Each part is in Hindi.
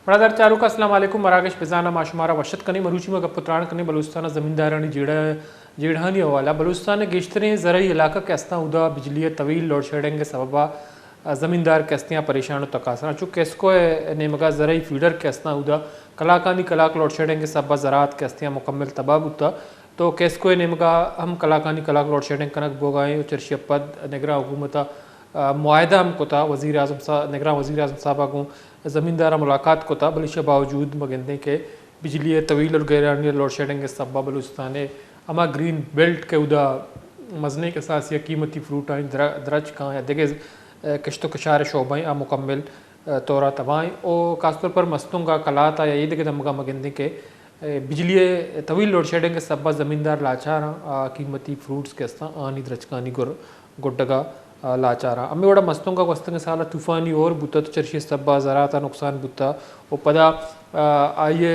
बरादर चारू का अस्सलाम वालेकुम मराकश बिजाना माशुमारा वशत कनी मरूची में पुत्रान कनी बलूचिस्तान ज़मींदारानी जेड़हानी हवाला बलूचिस्तान गेश्तरें ज़रई इलाका कैस्ता उदा बिजली तवील लोड शेडिंग के सबबा ज़मींदार कैस्तियाँ परेशान तकासरा चूँ कैस्को नेमगा ज़रई फीडर कैस्ता उदा कलाकानी कलाक लोड शेडिंग के सबबा ज़रात कैस्तियाँ मुकम्मल तबाह उता तो कैस्को नेमगा हम कलाकानी कलाक लोड शेडिंग कनक बोगाएँ चरशिया पद निगरा हुकूमता मुआहदा हम कोता वज़ीर आज़म साहब निगरान वज़ीर आज़म साहब को ज़मींदारा मुलाकात कोता बलिशा बावजूद मगंदे के बिजली तवील और गैरानी लोड शेडिंग के सबबा बलूचिस्तान अमा ग्रीन बेल्ट के उदा मजने के साथ या कीमती फ्रूट आए दरज कहाँ या देखे कश्तो कशार शोबाएँ आ मुकम्मल तौरा तबाएँ और खासतौर पर मस्तों का कलाता या ये देखे दमगा मगंदे के बिजली तवील लोड शेडिंग के सबबा ज़मींदार लाचारा कीमती फ्रूट्स के आनी दरजकानी गुड्डगा लाचारा अम्मे बड़ा मस्तों का वस्तंग साला तूफ़ानी और बुता तो चर्शी सबा ज़राता नुकसान बुता वो पदा आइए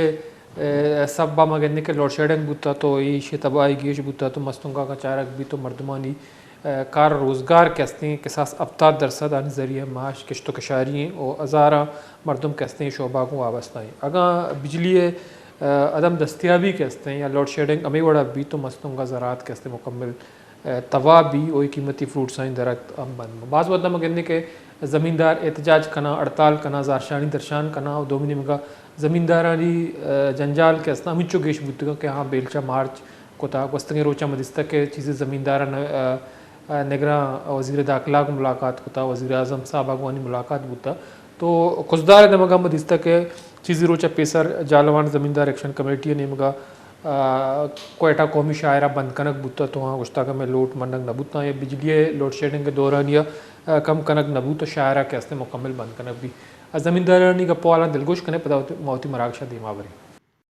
सबा मगने के लोड शेडिंग बुता तो ये तबाही गेश बुता तो मस्तों का चारक भी तो मर्दमानी कार रोज़गार कहते हैं किसास अफ्तार दरसद आने ज़रिए माश किश्तो कशारी हैं और हज़ारा मरदम कहते हैं शोबा को वाबस्ता हैं अगर बिजली अदम दस्तियाबी कहते हैं या लोड शेडिंग अमी बड़ा भी तो मस्तों का ज़रात कहते मुकम्मल तवा भी वही कीमती फ्रूट्स आइन दरख्त अम बन बाज़ वदा मगने के ज़मींदार एहतजाज कना हड़ताल कना ज़ारशानी दर्शान कना और दोमिनी मगा ज़मींदारानी जंजाल के असना मिचो गेश बुद्ध के हाँ बेलचा मार्च कोता वस्तंगे रोचा मदिस्ता के चीज़ें ज़मींदारा निगरा वज़ीर दाखिला को मुलाकात कोता वज़ीर आज़म साहब आगवानी मुलाकात बुता तो खुशदार नमगा मदिस्ता के चीज़ें रोचा पेसर जालवान ज़मींदार एक्शन कमेटी ने मगा कोयटा कौमी शायरा बंद कनक बुता तो वहाँ गुश्ता में लोट मनक नबूता या बिजली लोड शेडिंग के दौरान या कम कनक नबू तो शायरा के हस्ते मुकम्मल बंद कनक भी ज़मींदारानी का पौला दिलगोश कने पता मौती मराकशा दीमावरी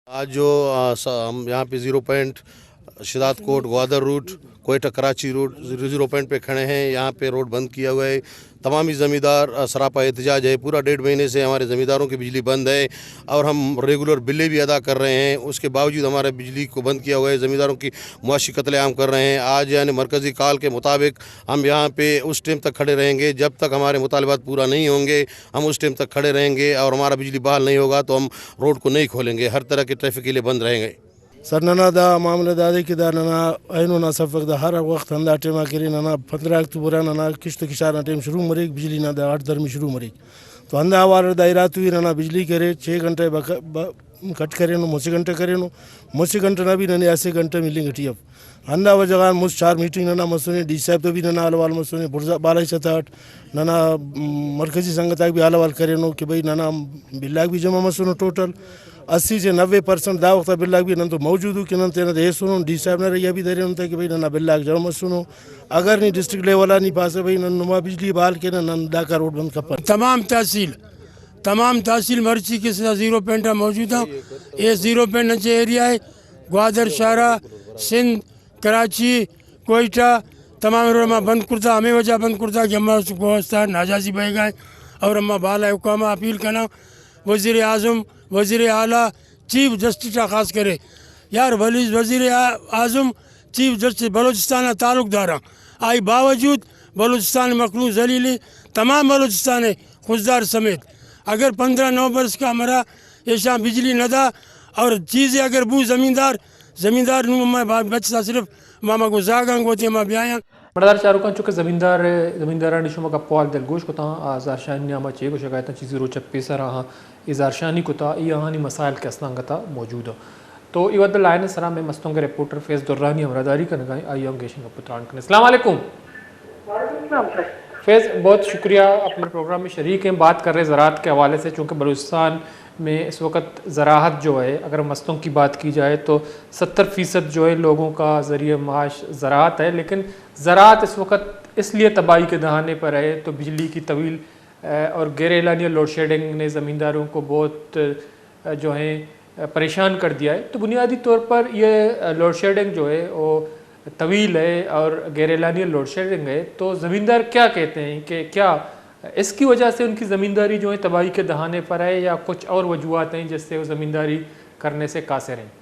आज जो हम यहाँ पे 0 पॉइंट शिदात कोट Gwadar route Quetta Karachi road 0 point पे खड़े हैं। यहाँ पे रोड बंद किया हुआ है। तमामी ज़मींदार सरापा एहतजाज है। पूरा 1.5 महीने से हमारे ज़मींदारों की बिजली बंद है और हम रेगुलर बिलें भी अदा कर रहे हैं। उसके बावजूद हमारे बिजली को बंद किया हुआ है। ज़मींदारों की मुआशी कत्लेआम कर रहे हैं। आज यानी मरकज़ी काल के मुताबिक हम यहाँ पे उस टाइम तक खड़े रहेंगे जब तक हमारे मुतालबात पूरा नहीं होंगे। हम उस टाइम तक खड़े रहेंगे और हमारा बिजली बहाल नहीं होगा तो हम रोड को नहीं खोलेंगे। हर तरह के ट्रैफिक के लिए बंद रहेंगे। सर नना दा मामला दादे के दा नना ऐनो ना सफक दा हर वक्त हंदा टेमा करे नना 15 अक्टूबर नना किश्त किशार टाइम शुरू मरेक बिजली ना दा 8 दरमी शुरू मरेक तो हंदा आवार दायरा हुई नना बिजली करे 6 घंटे कट करे नो मुझे घंटे करे नो मुझे घंटे ना भी नने ऐसे घंटे मिलेंगे टी अब हंदा व जगह मुझ 4 मीटिंग नना मसुने डी साहब तो भी नना अलवाल मसुने बुरजा 12 नना मरकजी संगत भी अलवाल करे नो कि भाई नना बिल्लाग भी जमा मसुनो टोटल 80 से 90% दा वक्त बिल्लाग भी नन तो मौजूद कि नन तेना दे सुनो डी साहब ने रही भी दे रहे कि भाई नना बिल्लाग जमा सुनो अगर नहीं डिस्ट्रिक्ट लेवल नहीं पास भाई नन नुमा बिजली बहाल के नन डाका रोड बंद कर तमाम तहसील मर्ची के 0 पॉइंट मौजूद है। ये 0 पॉइंट नचे एरिया है ग्वादर शारा सिंध कराची कोयटा तमाम रोड बंद कुर्ता हमें वजह बंद कुर्ता कि अम्मा नाजाजी बह गए और अम्मा बाला हुकामा अपील करना वज़ीर आज़म वज़ीर आला चीफ जस्टिस खास करे यार वज़ीर आज़म चीफ जस्टिस बलूचिस्तान ताल्लुकदार आई बावजूद बलूचिस्तान मखलूक जलीली तमाम बलूचिस्तान खुशदार समेत अगर 15 नवंबर का हमारा ऐसा बिजली न था और चीज़ें अगर बू ज़मींदार बचता सिर्फ मामा को जागंग होते माँ ब्याह बड़ादार चारुकान चुके ज़मींदारा निशुमा का पॉल दिलगोश को ता ज़ारशानी नामा चे को शिकायत चीज़ें रोचक पेशा रहा ज़ारशानी को ता यहाँ मसाइल के असलांगता मौजूद तो इवद लाइन सरा में मस्तों के रिपोर्टर फेस दुर्रानी हमरादारी का नगाई आई हम गेशन का पुत्रान करें। अस्सलाम वालेकुम फैज़, बहुत शुक्रिया अपने प्रोग्राम में शरीक हैं। बात कर रहे हैं ज़राअत के हवाले से चूँकि बलूचिस्तान में इस वक्त ज़राअत जो है अगर मस्तों की बात की जाए तो 70% जो है लोगों का ज़रिए माश ज़राअत है, लेकिन ज़राअत इस वक्त इसलिए तबाही के दहाने पर है तो बिजली की तवील और गैर-एलानिया लोड शेडिंग ने ज़मींदारों को बहुत जो है परेशान कर दिया है। तो बुनियादी तौर पर यह लोड शेडिंग जो है वो तवील है और गैर-एलानिया लोड शेडिंग है, तो ज़मींदार क्या कहते हैं कि क्या इसकी वजह से उनकी ज़मींदारी जो है तबाही के दहाने पर है या कुछ और वजूहत हैं जिससे वो ज़मींदारी करने से कासिर हैं?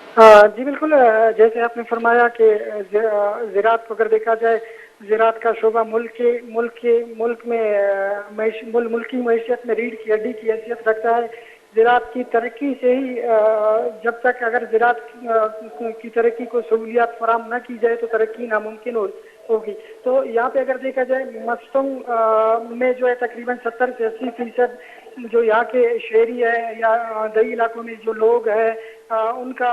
जी बिल्कुल, जैसे आपने फरमाया कि ज़राअत को अगर देखा जाए, ज़राअत का शोबा मुल्क में मुल्की मईशत में रीढ़ की हड्डी की हैसियत रखता है। ज़राअत की तरक्की से ही जब तक अगर ज़राअत की तरक्की को सहूलियात फराम न की जाए तो तरक्की नामुमकिन होगी। तो यहाँ पे अगर देखा जाए मस्तंग में जो है तकरीबन 70 से 80% जो यहाँ के शहरी है या दही इलाकों में जो लोग हैं उनका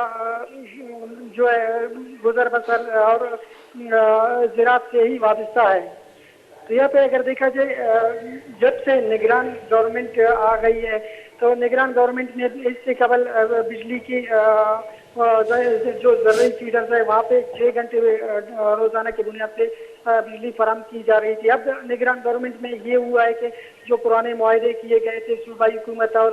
जो है गुजर बसर और ज़राअत से ही वाबस्ता है। तो यहाँ पे अगर देखा जाए जब से निगरान गवर्नमेंट आ गई है तो निगरान गवर्नमेंट ने इससे कबल बिजली की जो जरूरी फीडर्स है वहाँ पे 6 घंटे रोजाना की बुनियाद पे बिजली फराम की जा रही थी। अब निगरान गवर्नमेंट में ये हुआ है कि जो पुराने मुआहदे किए गए थे सूबाई हुकूमत और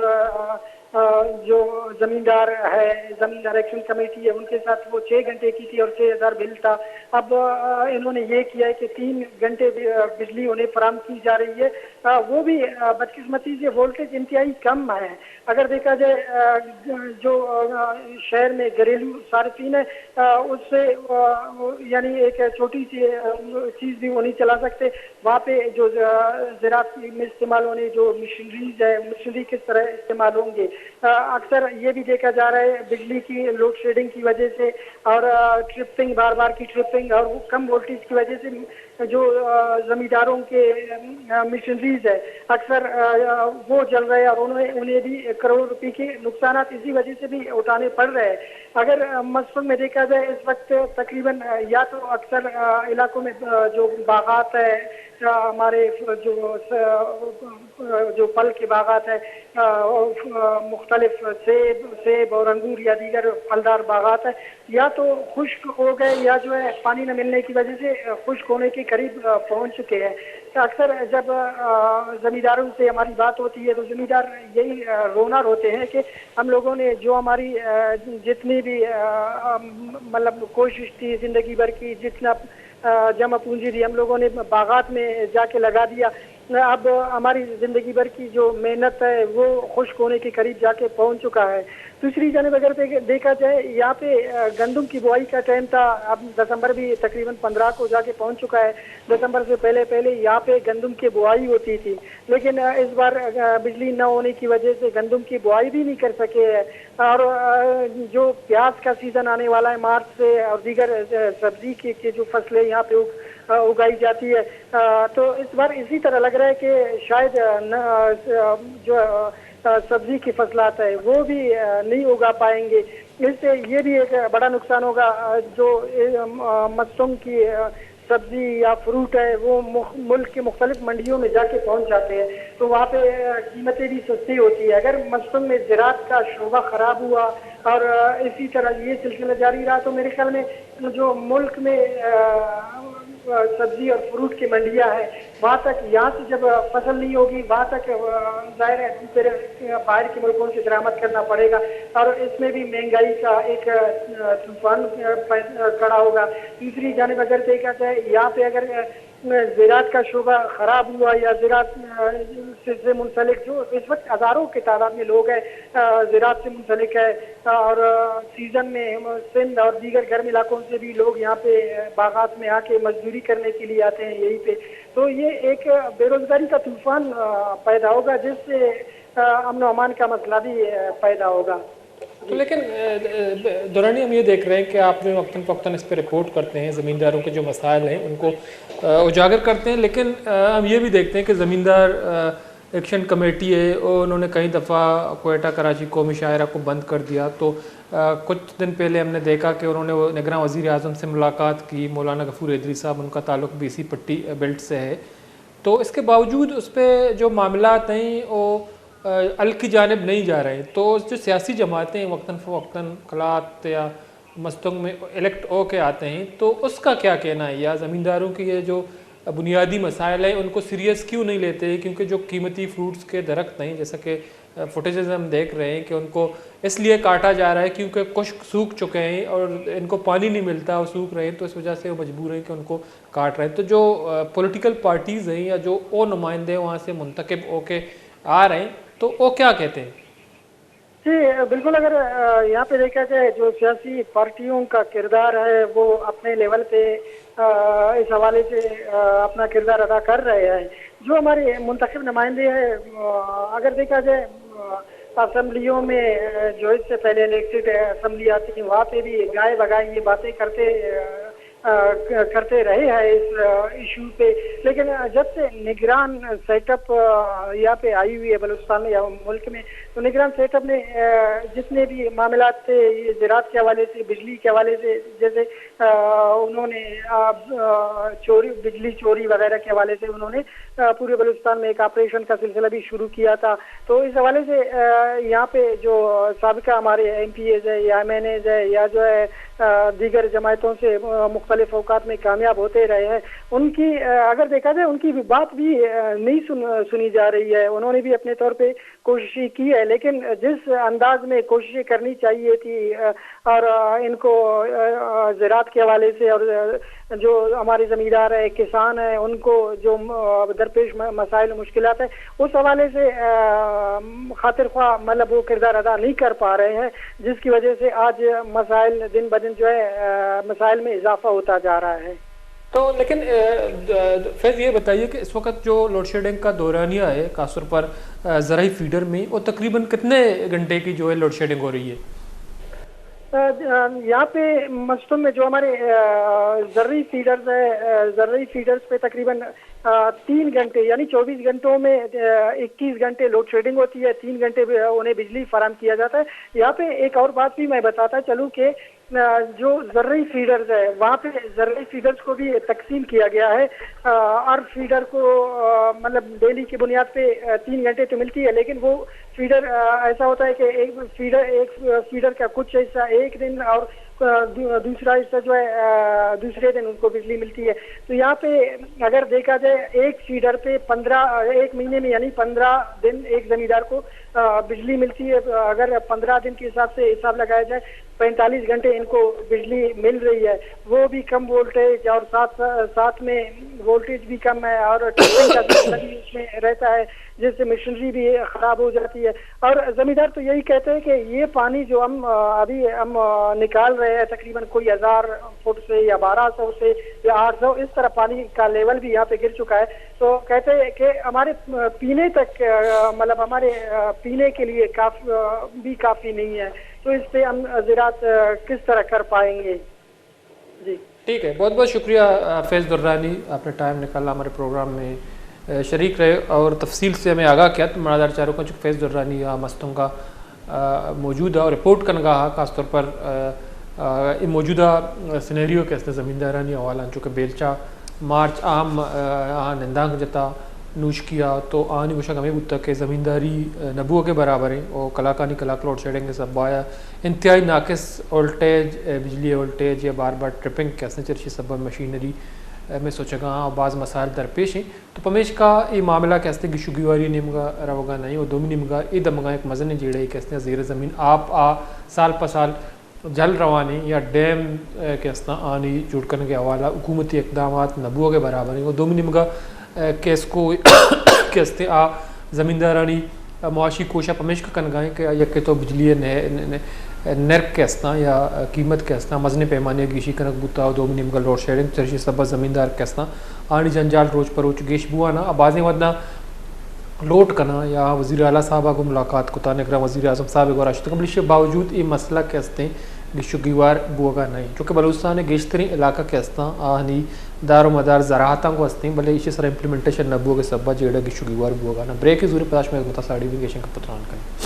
जो जमींदार है, जमींदार एक्शन कमेटी है, उनके साथ वो 6 घंटे की थी और 6,000 बिल था। अब इन्होंने ये किया है कि 3 घंटे बिजली उन्हें फराम की जा रही है। वो भी बदकिस्मती से वोल्टेज इंतहाई कम है। अगर देखा जाए जो शहर में घरेलू सार्फिन है उससे यानी एक छोटी सी चीज़ भी वो नहीं चला सकते। वहाँ पे जो ज़राअत में इस्तेमाल होने जो मशीनरीज है, मशीनरी किस तरह इस्तेमाल होंगे। अक्सर ये भी देखा जा रहा है बिजली की लोड शेडिंग की वजह से और ट्रिपिंग, बार बार की ट्रिपिंग और कम वोल्टेज की वजह से जो जमींदारों के मशीनरीज है अक्सर वो जल रहे हैं और उन्हें भी करोड़ों रुपए के नुकसान इसी वजह से भी उठाने पड़ रहे हैं। अगर मसलन में देखा जाए इस वक्त तकरीबन या तो अक्सर इलाकों में जो बागात है हमारे जो फल के बागात है मुख्तलिफ सेब और अंगूर या दीगर फलदार बागात है या तो खुश्क हो गए या जो है पानी न मिलने की वजह से खुश्क होने के करीब पहुंच चुके हैं। तो अक्सर जब जमींदारों से हमारी बात होती है तो जमींदार यही रोना रोते हैं कि हम लोगों ने जो हमारी जितनी भी मतलब कोशिश थी जिंदगी भर की, जितना जमा पूंजी थी हम लोगों ने बागात में जाके लगा दिया। अब हमारी जिंदगी भर की जो मेहनत है वो खुश्क होने के करीब जाके पहुंच चुका है। दूसरी जानब अगर देखा जाए यहाँ पे गंदम की बुआई का टाइम था, अब दिसंबर भी तकरीबन 15 को जाके पहुंच चुका है। दिसंबर से पहले यहाँ पे गंदम की बुआई होती थी, लेकिन इस बार बिजली न होने की वजह से गंदम की बुआई भी नहीं कर सके है। और जो प्याज का सीजन आने वाला है मार्च से और दीगर सब्जी की जो फसलें यहाँ पे उगाई जाती है तो इस बार इसी तरह लग रहा है कि शायद जो सब्जी की फसलात है वो भी नहीं उगा पाएंगे। इससे ये भी एक बड़ा नुकसान होगा। जो मस्तूम की सब्जी या फ्रूट है वो मुल्क के मुख्तलिफ मंडियों में जाके पहुंच जाते हैं तो वहाँ पे कीमतें भी सस्ती होती है। अगर मस्तूम में ज़राअत का शोबा ख़राब हुआ और इसी तरह ये सिलसिला जारी रहा तो मेरे ख्याल में जो मुल्क में सब्जी और फ्रूट की मंडियां हैं वहाँ तक, यहाँ से जब फसल नहीं होगी वहाँ तक जाहिर है फिर बाहर के मुल्कों से दरामद करना पड़ेगा और इसमें भी महंगाई का एक तूफान खड़ा होगा। दूसरी जानिब अगर देखा जाए यहाँ पे अगर ज़राअत का शोबा ख़राब हुआ या ज़राअत से मुंसलिक जो इस वक्त हज़ारों की तादाद में लोग हैं ज़राअत से मुंसलिक है और सीज़न में सिंध और दीगर गर्म इलाकों से भी लोग यहाँ पे बागात में आके मजदूरी करने के लिए आते हैं यहीं पे, तो ये एक बेरोज़गारी का तूफ़ान पैदा होगा जिससे अमन व अमान का मसला भी पैदा होगा। तो लेकिन दौरानी हम ये देख रहे हैं कि आपने वक्तन फ़वक्तन इस पर रिपोर्ट करते हैं, ज़मींदारों के जो मसाइल हैं उनको उजागर करते हैं, लेकिन हम ये भी देखते हैं कि ज़मींदार एक्शन कमेटी है और उन्होंने कई दफ़ा क्वेटा कराची कौमी शायरा को बंद कर दिया। तो कुछ दिन पहले हमने देखा कि उन्होंने निगरान वज़ीर आज़म से मुलाकात की, मौलाना गफूर हैदरी साहब, उनका ताल्लुक़ BC पट्टी बेल्ट से है। तो इसके बावजूद उस पर जो मामलात हैं वो अल की जानिब नहीं जा रहे हैं। तो जो सियासी जमातें वक्तन फ़वक्तन खलात या मस्तंग में इलेक्ट हो के आते हैं तो उसका क्या कहना है, या ज़मींदारों के ये जो बुनियादी मसाइल हैं उनको सीरियस क्यों नहीं लेते हैं? क्योंकि जो कीमती फ्रूट्स के दरख्त हैं जैसा कि फुटेजेस हम देख रहे हैं कि उनको इसलिए काटा जा रहा है क्योंकि खुश्क सूख चुके हैं और इनको पानी नहीं मिलता और सूख रहे हैं, तो इस वजह से वो मजबूर हैं कि उनको काट रहे हैं। तो जो पॉलिटिकल पार्टीज़ हैं या जो वो नुमाइंदे वहाँ से मुंतखब होके आ रहे हैं तो वो क्या कहते हैं? जी बिल्कुल। अगर यहाँ पे देखा जाए जो सियासी पार्टियों का किरदार है वो अपने लेवल पे इस हवाले से अपना किरदार अदा कर रहे हैं। जो हमारे मुंतखब नुमाइंदे हैं, अगर देखा जाए असेंबलियों में जो इससे पहले इलेक्टेड असेंबली आती है वहाँ पे भी गाय बगाई ये बातें करते रहे हैं इस इशू पे। लेकिन जब से निगरान सेटअप यहाँ पे आई हुई है बलूचिस्तान में या मुल्क में, तो निगरान सेटअप ने जितने भी मामलात थे ये ज़राअत के हवाले से, बिजली के हवाले से, जैसे उन्होंने बिजली चोरी वगैरह के हवाले से उन्होंने पूरे बलूचिस्तान में एक ऑपरेशन का सिलसिला भी शुरू किया था। तो इस हवाले से यहाँ पे जो साबिका हमारे MPAs है या MNAs है या जो है दीगर जमायतों से मुख्तलिफ औकात में कामयाब होते रहे हैं, उनकी अगर देखा जाए उनकी भी बात भी नहीं सुनी जा रही है। उन्होंने भी अपने तौर पे कोशिश की है, लेकिन जिस अंदाज में कोशिशें करनी चाहिए थी और इनको ज़राअत के हवाले से और जो हमारे ज़मींदार है, किसान है, उनको जो दरपेश मसाइल मुश्किलात है उस हवाले से खातिर ख्वाह मतलब वो किरदार अदा नहीं कर पा रहे हैं, जिसकी वजह से आज मसाइल दिन ब दिन जो है मसाइल में इजाफा होता जा रहा है। तो लेकिन फैज़ ये बताइए कि इस वक्त जो लोड शेडिंग का दौरानिया है खासतौर पर ज़राई फीडर में, वो तकरीबन कितने घंटे की जो है लोड शेडिंग हो रही है? यहाँ पे मस्जिदों में जो हमारे ज़र्री फीडर्स है, ज़र्री फीडर्स पे तकरीबन 3 घंटे यानी 24 घंटों में 21 घंटे लोड शेडिंग होती है, 3 घंटे उन्हें बिजली फराहम किया जाता है। यहाँ पे एक और बात भी मैं बताता चलूँ कि जो ज़र्री फीडर्स है वहाँ पे ज़र्री फीडर्स को भी तकसीम किया गया है। हर फीडर को मतलब डेली की बुनियाद पे 3 घंटे तो मिलती है, लेकिन वो फीडर ऐसा होता है कि एक फीडर का कुछ हिस्सा एक दिन और दूसरा हिस्सा जो है दूसरे दिन उनको बिजली मिलती है। तो यहाँ पे अगर देखा जाए एक फीडर पे 1 महीने में यानी 15 दिन एक जमींदार को बिजली मिलती है। अगर 15 दिन के हिसाब से हिसाब लगाया जाए 45 घंटे इनको बिजली मिल रही है, वो भी कम वोल्टेज और साथ में वोल्टेज भी कम है और टेस्टिंग का सिलसिला भी उसमें रहता है, जिससे मशीनरी भी ख़राब हो जाती है। और ज़मींदार तो यही कहते हैं कि ये पानी जो हम निकाल रहे हैं तकरीबन कोई 1000 फुट से या 1200 से या 800 इस तरह पानी का लेवल भी यहाँ पे गिर चुका है। तो कहते हैं कि हमारे पीने तक मतलब हमारे पीने के लिए काफ़ी नहीं है। तो इस पे हम ज़राअत किस तरह कर पाएंगे? जी ठीक है, बहुत बहुत शुक्रिया फैज़ दुर्रानी, आपने टाइम निकाला हमारे प्रोग्राम में शरीक रहे और तफसील से हमें आगाह किया। तो मरादार चारों का जो फैज़ दुर्रानी या मस्तों का मौजूदा और रिपोर्ट कनगा खासतौर पर मौजूदा सिनेरियो के ज़मींदारानी हवाला चूँकि बेलचा मार्च आम निंदांग जता नूश किया तो आनी मुशक हमें बुत के ज़मींदारी नबुओं के बराबर है और कलाकानी कलाक लोड शेडिंग के सब आया इंतहाई नाकिस वोल्टेज बिजली वोल्टेज या बार बार ट्रिपिंग कैसे चर्ची सब मशीनरी में सोचेगा और बाज़ मसाइल दरपेश हैं। तो पमेश का ये मामला कैसे कि शुगवारी निमगा रवगा नहीं और दोमी निमगा ये दमगा एक मजन जेड़े कैसे ज़ेर ज़मीन आप साल प साल जल रवानी या डैम कैसा आनी जुड़कन के हवाला हुकूमती इकदाम नबुओं के बराबर हैं और दोमी निमगा केस को कैसे ज़मींदारानी मुआशी कोशा पमेश का कनगाएँ के यके तो बिजली नर्क कैसा या कीमत कैसा मजने पैमाने गिशी कनक बुता दो निमगा लोड शेडिंग चर्ची सब ज़मींदार कैसा आनी जंजाल रोज परोच गेश बुआना आबाज़ें वदना लोट करना या वज़ीर आला साहबा को मुलाकात को तानकरा वज़ीर आज़म साहब और राशिद कमलिश के बावजूद ये मसला कैसे गिशुगीवार बुआगा नहीं चूँकि बलूचिस्तान गेशतरी इलाका कैसा आनी दारो मदार ज़राअत को हस्ते भले इसी सर इम्प्लीमेंटेशन नबुओं के सब जेड़ा गिशुगीवार बुआगा ना ब्रेक जरूरी पदाश में मुतासाड़ी भी गेशन का पुत्रान करें।